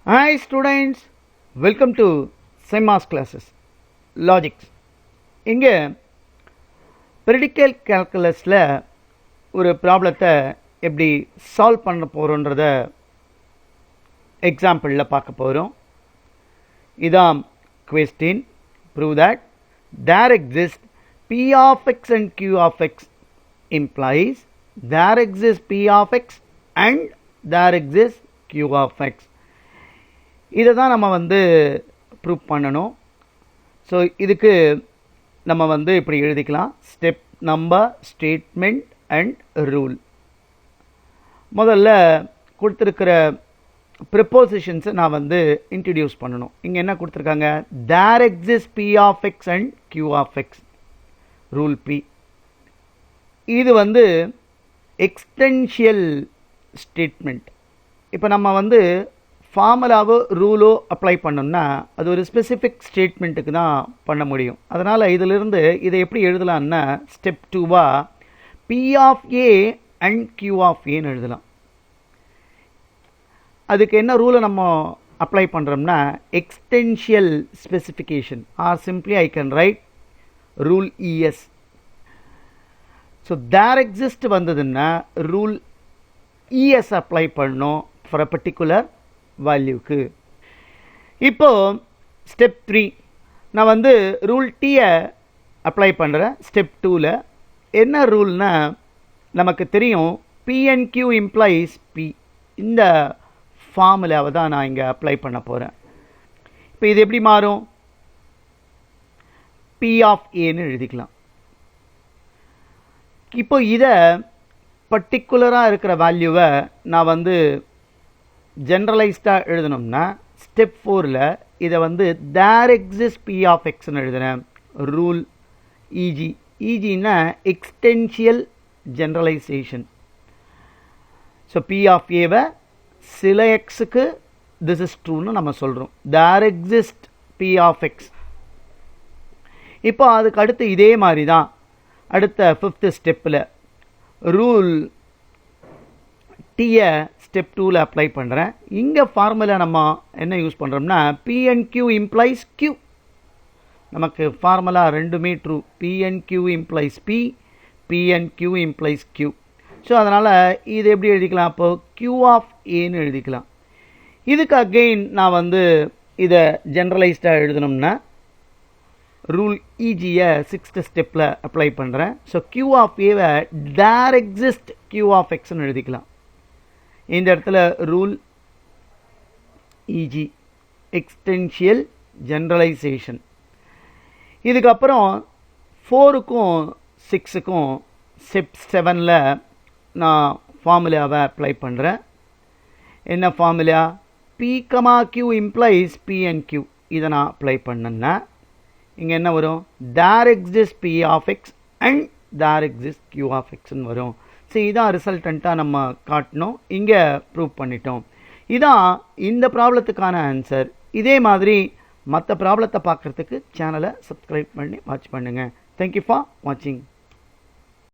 Hi students, welcome to SEMAS classes Logics. இங்கே Predical Calculusல ஒரு ப்ராப்ளத்தை எப்படி சால்வ் பண்ண போகிறோன்றத எக்ஸாம்பிளில் பார்க்க போகிறோம். இதான் question. Prove that there exists P of x and Q of x implies there exists P of x and there exists Q of x. இதை தான் நம்ம ப்ரூவ் பண்ணணும். ஸோ இதுக்கு நம்ம இப்படி எழுதிக்கலாம். Step number, statement and rule. முதல்ல கொடுத்துருக்கிற ப்ரிப்போசிஷன்ஸை நான் இன்ட்ரடியூஸ் பண்ணணும். இங்கே என்ன கொடுத்துருக்காங்க? There exist P of X and Q of X. Rule P. இது எக்ஸ்டென்ஷியல் ஸ்டேட்மெண்ட். இப்போ நம்ம ஃபார்முலாவோ ரூலோ அப்ளை பண்ணோம்னா அது ஒரு ஸ்பெசிஃபிக் ஸ்டேட்மெண்ட்டுக்கு தான் பண்ண முடியும். அதனால் இதிலிருந்து இதை எப்படி எழுதலாம்னா ஸ்டெப் 2வா P of A and Q of ஏன்னு எழுதலாம். அதுக்கு என்ன ரூலை நம்ம அப்ளை பண்ணுறோம்னா existential specification or simply I can write rule ES. So there exist வந்ததுன்னா ரூல் இஎஸ் அப்ளை பண்ணணும் ஃபார் அ பர்டிகுலர் வேல்யூக்கு. இப்போ ஸ்டெப் 3 நான் ரூல் டீயை அப்ளை பண்ணுறேன். ஸ்டெப் 2ல் என்ன ரூல்னா நமக்கு தெரியும் P and Q implies P. இந்த ஃபார்முலாவை தான் நான் இங்கே அப்ளை பண்ண போகிறேன். இப்போ இது எப்படி மாறும்? பி ஆஃப் ஏன்னு எழுதிக்கலாம். இப்போ இதை பர்டிகுலராக இருக்கிற வேல்யூவை நான் ஜென்ரலைஸ்டாக எழுதணும்னா ஸ்டெப் 4ல் இதை தேர் எக்ஸிஸ்ட் பி ஆஃப் எக்ஸ்ன்னு எழுதுனேன். Rule EG. இஜின்னா existential generalization. So P of ஏவை சில எக்ஸுக்கு திஸ் இஸ் ட்ரூன்னு நம்ம சொல்கிறோம். There exist P of X. இப்போ அதுக்கு அடுத்து இதே மாதிரி தான் அடுத்த 5th ஸ்டெப்பில் ரூல் டீயை ஸ்டெப் 2ல் அப்ளை பண்ணுறேன். இங்கே ஃபார்முலா நம்ம என்ன யூஸ் பண்ணுறோம்னா P and Q implies Q. நமக்கு ஃபார்முலா ரெண்டுமே true. P and Q implies P, P and Q implies Q. So அதனால் இது எப்படி எழுதிக்கலாம்? அப்போது கியூ ஆஃப் ஏன்னு எழுதிக்கலாம். இதுக்கு அகெயின் நான் இதை ஜென்ரலைஸ்டாக எழுதணும்னா ரூல் இஜியை 6th ஸ்டெப்பில் அப்ளை பண்ணுறேன். ஸோ கியூ ஆஃப் ஏவை தேர் எக்ஸிஸ்ட் கியூ ஆஃப் எக்ஸ்ன்னு எழுதிக்கலாம். இந்த இடத்துல ரூல் இஜி எக்ஸ்டென்ஷியல் ஜென்ரலைசேஷன். இதுக்கப்புறம் 4க்கும் 6க்கும் ஸ்டெப் 7ல் நான் ஃபார்முலாவை அப்ளை பண்ணுறேன். என்ன formula? P comma Q implies P and Q. இதை நான் அப்ளை பண்ணேன்னா இங்கே என்ன வரும்? There exist P of X and there exist Q of எக்ஸ்ன்னு வரும். ஸோ இதான் ரிசல்டண்ட்டாக நம்ம காட்டணும். இங்கே ப்ரூவ் பண்ணிட்டோம். இதான் இந்த ப்ராப்ளத்துக்கான ஆன்சர். இதே மாதிரி மற்ற ப்ராப்ளத்தை பார்க்குறதுக்கு சேனலை சப்ஸ்கிரைப் பண்ணி வாட்ச் பண்ணுங்கள். தேங்க்யூ ஃபார் வாட்சிங்.